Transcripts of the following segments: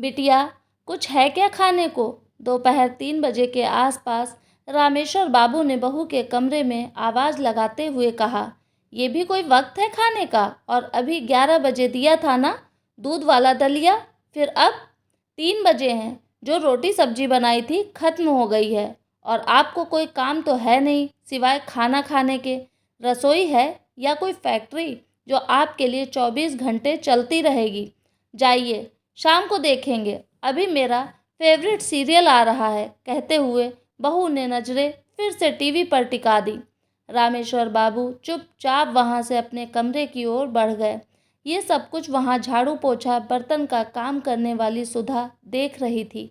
बिटिया, कुछ है क्या खाने को? दोपहर 3 बजे के आसपास रामेश्वर बाबू ने बहू के कमरे में आवाज़ लगाते हुए कहा, ये भी कोई वक्त है खाने का? और अभी 11 बजे दिया था ना दूध वाला दलिया, फिर अब 3 बजे हैं। जो रोटी सब्जी बनाई थी खत्म हो गई है। और आपको कोई काम तो है नहीं सिवाय खाना खाने के। रसोई है या कोई फैक्ट्री जो आपके लिए 24 घंटे चलती रहेगी? जाइए, शाम को देखेंगे, अभी मेरा फेवरेट सीरियल आ रहा है, कहते हुए बहू ने नज़रें फिर से टीवी पर टिका दी। रामेश्वर बाबू चुपचाप वहाँ से अपने कमरे की ओर बढ़ गए। ये सब कुछ वहाँ झाड़ू पोछा बर्तन का काम करने वाली सुधा देख रही थी।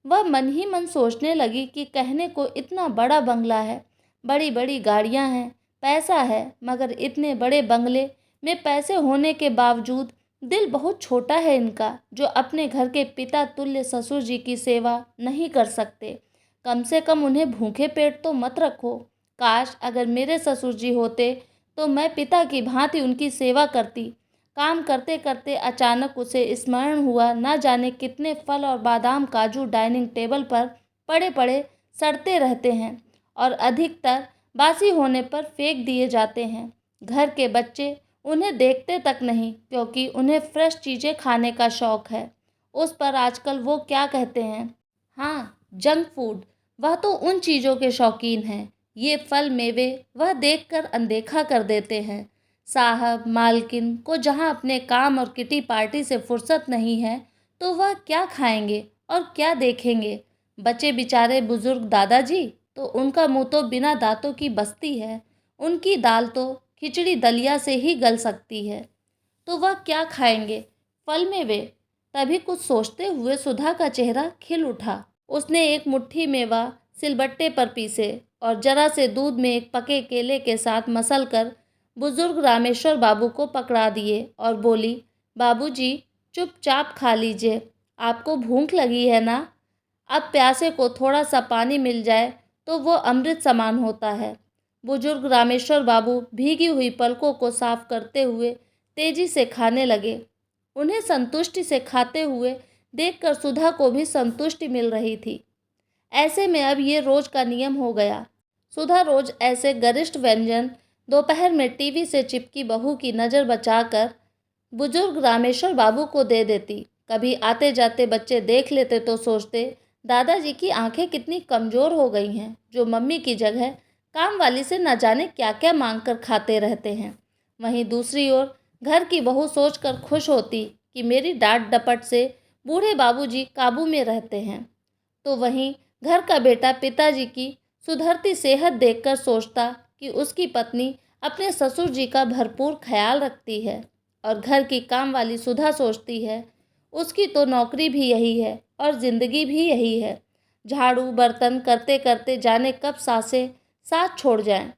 वह मन ही मन सोचने लगी कि कहने को इतना बड़ा बंगला है, बड़ी बड़ी गाड़ियाँ हैं, पैसा है, मगर इतने बड़े बंगले में पैसे होने के बावजूद दिल बहुत छोटा है इनका, जो अपने घर के पिता तुल्य ससुर जी की सेवा नहीं कर सकते। कम से कम उन्हें भूखे पेट तो मत रखो। काश अगर मेरे ससुर जी होते तो मैं पिता की भांति उनकी सेवा करती। काम करते करते अचानक उसे स्मरण हुआ, न जाने कितने फल और बादाम काजू डाइनिंग टेबल पर पड़े पड़े सड़ते रहते हैं और अधिकतर बासी होने पर फेंक दिए जाते हैं। घर के बच्चे उन्हें देखते तक नहीं, क्योंकि उन्हें फ्रेश चीज़ें खाने का शौक़ है। उस पर आजकल वो क्या कहते हैं, हाँ, जंक फूड। वह तो उन चीज़ों के शौकीन हैं। ये फल मेवे वह देखकर अनदेखा कर देते हैं। साहब मालकिन को जहाँ अपने काम और किटी पार्टी से फुर्सत नहीं है, तो वह क्या खाएंगे और क्या देखेंगे? बचे बेचारे बुजुर्ग दादाजी, तो उनका मुंह तो बिना दांतों की बस्ती है। उनकी दाल तो खिचड़ी दलिया से ही गल सकती है, तो वह क्या खाएंगे? फल मेवे। तभी कुछ सोचते हुए सुधा का चेहरा खिल उठा। उसने एक मुट्ठी मेवा सिलबट्टे पर पीसे और जरा से दूध में एक पके केले के साथ मसल कर बुजुर्ग रामेश्वर बाबू को पकड़ा दिए और बोली, बाबूजी, चुपचाप खा लीजिए, आपको भूख लगी है ना? अब प्यासे को थोड़ा सा पानी मिल जाए तो वो अमृत समान होता है। बुजुर्ग रामेश्वर बाबू भीगी हुई पलकों को साफ करते हुए तेजी से खाने लगे। उन्हें संतुष्टि से खाते हुए देखकर सुधा को भी संतुष्टि मिल रही थी। ऐसे में अब ये रोज का नियम हो गया। सुधा रोज ऐसे गरिष्ठ व्यंजन दोपहर में टीवी से चिपकी बहू की नज़र बचाकर बुजुर्ग रामेश्वर बाबू को दे देती। कभी आते जाते बच्चे देख लेते तो सोचते, दादाजी की आंखें कितनी कमज़ोर हो गई हैं, जो मम्मी की जगह काम वाली से न जाने क्या क्या मांग कर खाते रहते हैं। वहीं दूसरी ओर घर की बहू सोचकर खुश होती कि मेरी डांट डपट से बूढ़े बाबूजी काबू में रहते हैं। तो वहीं घर का बेटा पिताजी की सुधरती सेहत देखकर सोचता कि उसकी पत्नी अपने ससुर जी का भरपूर ख्याल रखती है। और घर की काम वाली सुधा सोचती है, उसकी तो नौकरी भी यही है और ज़िंदगी भी यही है। झाड़ू बर्तन करते करते जाने कब सांसें साथ छोड़ जाएं।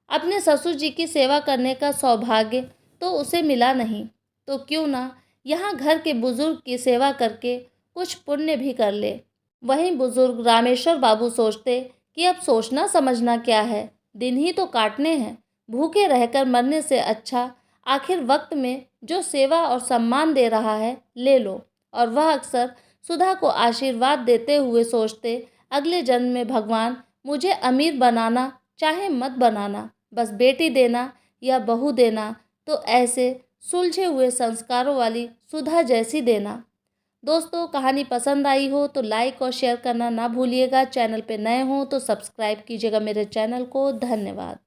अपने ससुर जी की सेवा करने का सौभाग्य तो उसे मिला नहीं, तो क्यों ना यहाँ घर के बुजुर्ग की सेवा करके कुछ पुण्य भी कर ले। वहीं बुजुर्ग रामेश्वर बाबू सोचते कि अब सोचना समझना क्या है, दिन ही तो काटने हैं। भूखे रहकर मरने से अच्छा आखिर वक्त में जो सेवा और सम्मान दे रहा है ले लो। और वह अक्सर सुधा को आशीर्वाद देते हुए सोचते, अगले जन्म में भगवान मुझे अमीर बनाना चाहे मत बनाना, बस बेटी देना या बहू देना तो ऐसे सुलझे हुए संस्कारों वाली सुधा जैसी देना। दोस्तों, कहानी पसंद आई हो तो लाइक और शेयर करना ना भूलिएगा। चैनल पे नए हो तो सब्सक्राइब कीजिएगा मेरे चैनल को। धन्यवाद।